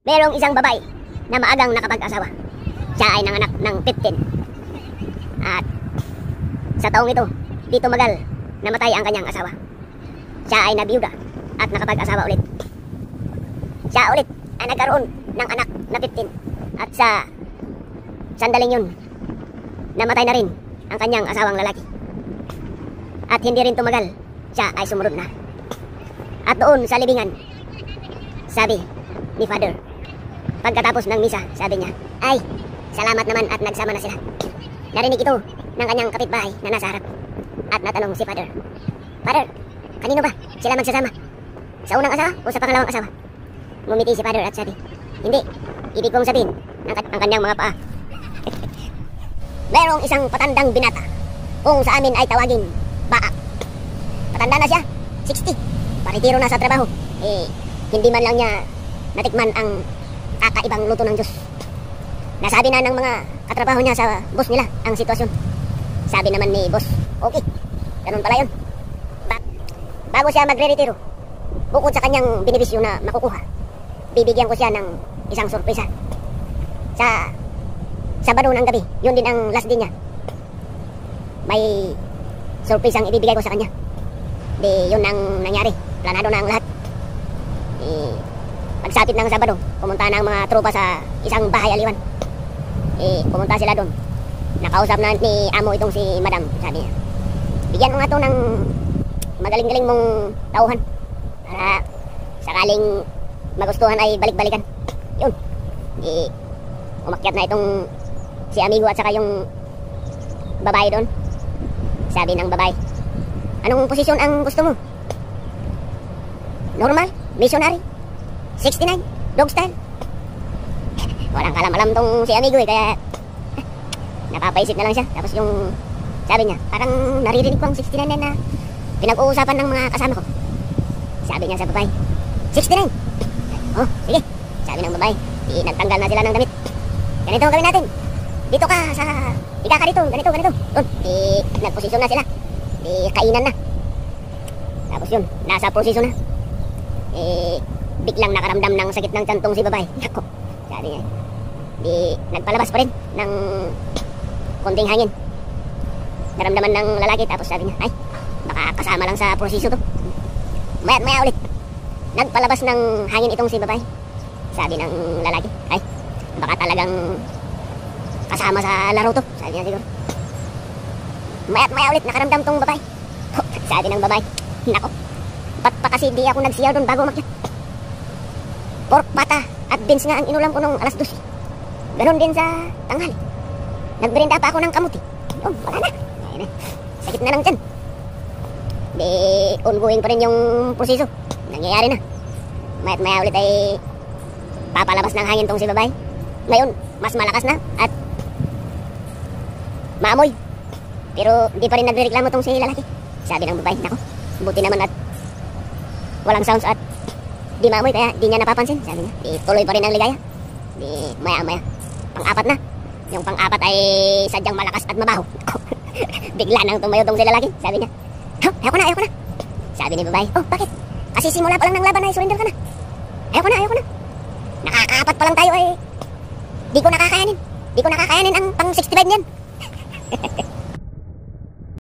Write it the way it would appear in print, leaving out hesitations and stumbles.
Merong isang babae na maagang nakapag-asawa. Siya ay nanganak ng 15. At sa taong ito, di tumagal, namatay ang kanyang asawa. Siya ay nabiyuda at nakapag-asawa ulit. Siya ulit ay nagkaroon ng anak na 15. At sa sandaling yun, namatay na rin ang kanyang asawang lalaki. At hindi rin tumagal, siya ay sumunod na. At doon sa libingan, sabi ni Father, pagkatapos ng misa, sabi niya, ay, salamat naman at nagsama na sila. Narinig ito ng kanyang kapitbahay na nasa harap. At natanong si Father, Father, kanino ba sila magsasama? Sa unang asawa o sa pangalawang asawa? Ngumiti si Father at sabi, hindi, ibig kong sabihin ang kanyang mga paa. Merong isang patandang binata, kung sa amin ay tawagin, baka. Patanda na siya, 60, paritiro na sa trabaho. Hindi man lang niya natikman ang kakaibang luto ng Diyos. Nasabi na ng mga katrabaho niya sa boss nila ang sitwasyon. Sabi naman ni boss, okay, ganun pala yun. Bago siya magre-retiro, bukod sa kanyang binibisyo na makukuha, bibigyan ko siya ng isang sorpresa. Sa Sabado ng gabi, yun din ang last day niya. May sorpresa ang ibibigay ko sa kanya. Di yun ang nangyari. Planado na ang lahat. Pagsapit ng Sabado, pumunta na ang mga tropa sa isang bahay aliwan. Pumunta sila doon. Nakausap na ni amo itong si Madam. Sabi niya, bigyan mo nga to ng magaling-galing mong tauhan para sakaling magustuhan ay balik-balikan. Yun. Umakyat na itong si amigo at saka yung babae doon. Sabi ng babae, anong posisyon ang gusto mo? Normal? Missionary? 69? Dog style? Walang kalam-alam tong si amigo kaya napapaisip na lang siya. Tapos yung sabi niya, parang naririnig ko ang 69 na pinag-uusapan ng mga kasama ko. Sabi niya sa babae, 69? Oh, sige. Sabi ng babae, nagtanggal na sila ng damit. Ganito ang gawin natin. Dito ka sa ika ka dito, ganito. Doon, nagposisyon na sila. Kainan na. Tapos yun, nasa proseso na. Biglang nakaramdam ng sakit ng tantong si babae. Nako, sabi niya. Nagpalabas pa rin ng konting hangin. Naramdaman ng lalaki, tapos sabi niya, ay, baka kasama lang sa proseso to. Maya ulit, nagpalabas ng hangin itong si babae. Sabi ng lalaki, ay, baka talagang kasama sa laro to. Sabi niya siguro. Maya ulit, nakaramdam tong babae. Sabi ng babae, nako, ba't pa kasi di ako nagsiyaw doon bago umakyat? Pork pata at beans nga ang inulam ko nung alas 12. Ganon din sa tanghali. Nagberinda pa ako ng kamuti. Yun, wala na. Ayun, sakit na lang dyan. Ongoing pa rin yung proseso. Nangyayari na. Maya't maya ulit ay papalabas ng hangin tong si babae. Ngayon, mas malakas na at maamoy. Pero di pa rin nagrereklamo tong si lalaki. Sabi ng babae, nako, buti naman at walang sounds at di maamoy kaya di niya napapansin. Sabi niya, tuloy pa rin ang ligaya. Maya pang-apat na. Yung pang-apat ay sadyang malakas at mabaho. Bigla nang tumayo tong si lalaki. Sabi niya, ayoko na. Sabi ni babae, oh, bakit? Kasi simula pa lang ng laban ay surrender ka na. Ayoko na. Nakakaapat pa lang tayo ay di ko nakakayanin ang pang 65 niyan.